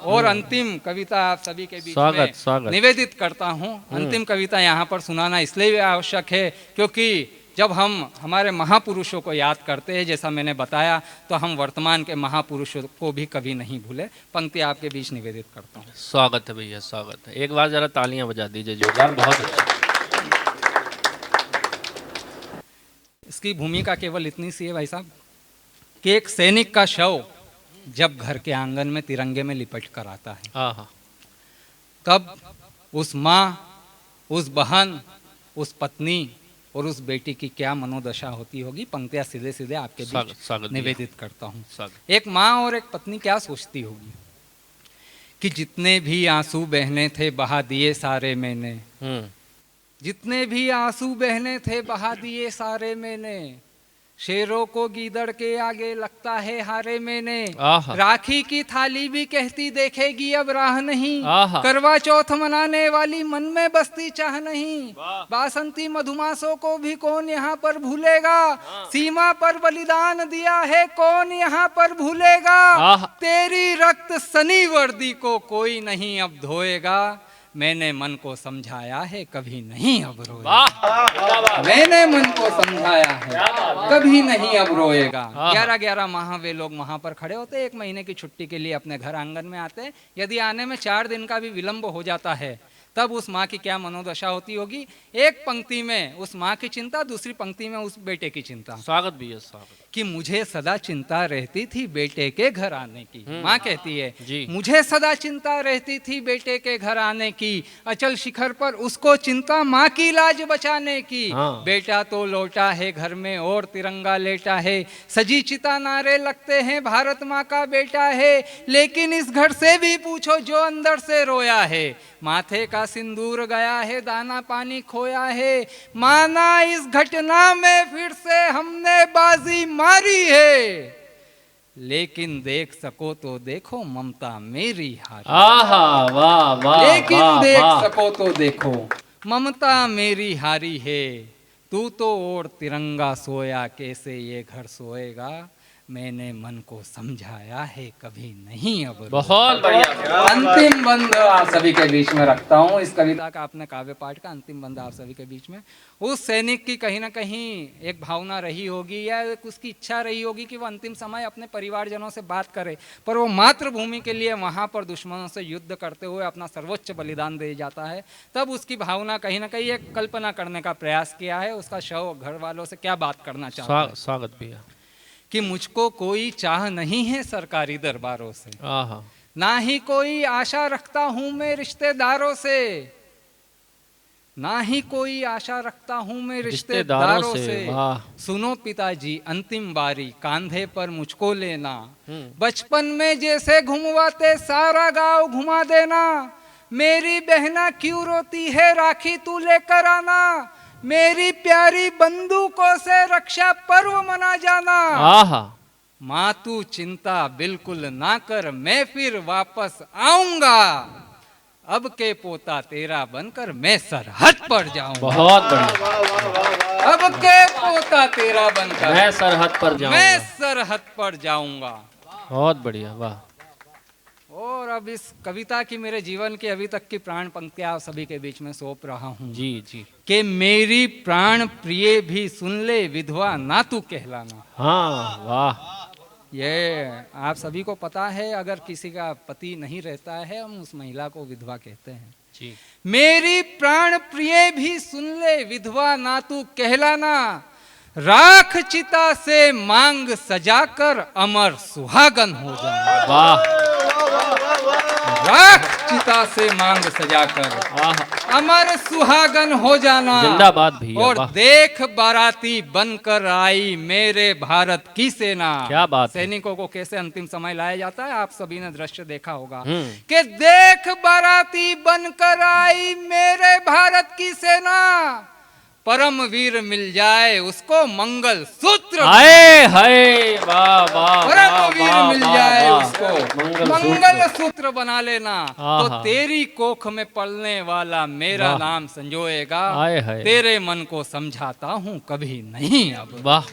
और अंतिम कविता आप सभी के बीच में स्वागत निवेदित करता हूँ। अंतिम कविता यहाँ पर सुनाना इसलिए भी आवश्यक है क्योंकि जब हम हमारे महापुरुषों को याद करते हैं, जैसा मैंने बताया, तो हम वर्तमान के महापुरुषों को भी कभी नहीं भूले। पंक्ति आपके बीच निवेदित करता हूँ। स्वागत है भैया, स्वागत है। एक बार जरा तालियां बजा दीजिए जोरदार, बहुत अच्छा। इसकी भूमिका केवल इतनी सी है भाई साहब कि एक सैनिक का शव जब घर के आंगन में तिरंगे में लिपट कर आता है, हाँ, तब उस माँ, उस बहन, उस पत्नी और उस बेटी की क्या मनोदशा होती होगी। पंक्तियां सीधे सीधे आपके बीच निवेदित करता हूँ। एक माँ और एक पत्नी क्या सोचती होगी कि जितने भी आंसू बहने थे बहा दिए सारे मैंने, जितने भी आंसू बहने थे बहा दिए सारे मैंने, शेरों को गीदड़ के आगे लगता है हारे मैंने, राखी की थाली भी कहती देखेगी अब राह नहीं, करवा चौथ मनाने वाली मन में बसती चाह नहीं, बासंती मधुमासों को भी कौन यहाँ पर भूलेगा, सीमा पर बलिदान दिया है कौन यहाँ पर भूलेगा, तेरी रक्त सनी वर्दी को कोई नहीं अब धोएगा, मैंने मन को समझाया है कभी नहीं अब रोएगा, मैंने मन को समझाया है कभी नहीं अब रोएगा। 11-11 माह वे लोग वहां पर खड़े होते, 1 महीने की छुट्टी के लिए अपने घर आंगन में आते। यदि आने में 4 दिन का भी विलंब हो जाता है, तब उस माँ की क्या मनोदशा होती होगी। एक पंक्ति में उस माँ की चिंता, दूसरी पंक्ति में उस बेटे की चिंता। स्वागत भैया, स्वागत। कि मुझे सदा चिंता रहती थी बेटे के घर आने की। माँ कहती है मुझे सदा चिंता रहती थी बेटे के घर आने की, अचल शिखर पर उसको चिंता माँ की लाज बचाने की, बेटा तो लौटा है घर में और तिरंगा लेटा है, सजी चिता नारे लगते हैं भारत माँ का बेटा है, लेकिन इस घर से भी पूछो जो अंदर से रोया है, माथे का सिंदूर गया है दाना पानी खोया है, माना इस घटना में फिर से हमने बाजी मारी है, लेकिन देख सको तो देखो ममता मेरी हारी, वाह वाह, लेकिन देख सको तो देखो ममता मेरी हारी है, तू तो और तिरंगा सोया कैसे ये घर सोएगा, मैंने मन को समझाया है कभी नहीं अब। बहुत बढ़िया। अंतिम बंद आप सभी के बीच में रखता हूँ। इस कविता का, अपने काव्य पाठ का अंतिम बंद आप सभी के बीच में। उस सैनिक की कहीं ना कहीं एक भावना रही होगी या उसकी इच्छा रही होगी कि वो अंतिम समय अपने परिवारजनों से बात करे, पर वो मातृभूमि के लिए वहाँ पर दुश्मनों से युद्ध करते हुए अपना सर्वोच्च बलिदान दे जाता है। तब उसकी भावना कहीं ना कहीं एक कल्पना करने का प्रयास किया है, उसका शव घर वालों से क्या बात करना चाहता है। स्वागत भैया। कि मुझको कोई चाह नहीं है सरकारी दरबारों से, ना ही कोई आशा रखता हूं मैं रिश्तेदारों से, ना ही कोई आशा रखता हूं मैं रिश्तेदारों से, सुनो पिताजी अंतिम बारी कांधे पर मुझको लेना, बचपन में जैसे घुमवाते सारा गांव घुमा देना, मेरी बहना क्यों रोती है राखी तू लेकर आना, मेरी प्यारी बंदूकों से रक्षा पर्व मना जाना, माँ तू चिंता बिल्कुल ना कर मैं फिर वापस आऊंगा, अब के पोता तेरा बनकर मैं सरहद पर जाऊंगा। बहुत बढ़िया। अब के पोता तेरा बनकर मैं सरहद पर जाऊंगा, मैं सरहद पर जाऊंगा। बहुत बढ़िया, वाह। और अब इस कविता की मेरे जीवन की अभी तक की प्राण पंक्तियां आप सभी के बीच में सौंप रहा हूँ। जी जी। कि मेरी प्राण प्रिय भी सुन ले विधवा ना तू कहलाना। वाह। ये आप सभी को पता है, अगर किसी का पति नहीं रहता है हम उस महिला को विधवा कहते हैं। जी। मेरी प्राण प्रिय भी सुन ले विधवा ना तू कहलाना, राख चिता से मांग सजाकर अमर सुहागन हो जाना। वाह। राख चिता से मांग सजाकर अमर सुहागन हो जाना। जिंदाबाद भैया। और देख बाराती बनकर आई मेरे भारत की सेना। क्या बात। सैनिकों को कैसे अंतिम समय लाया जाता है आप सभी ने दृश्य देखा होगा कि देख बाराती बनकर आई मेरे भारत की सेना, परम वीर मिल जाए उसको मंगल सूत्र, हाय हाय, वाह वाह, परम वीर मिल जाए उसको मंगल सूत्र बना लेना, तो तेरी कोख में पलने वाला मेरा नाम संजोएगा, तेरे मन को समझाता हूँ कभी नहीं अब। वाह।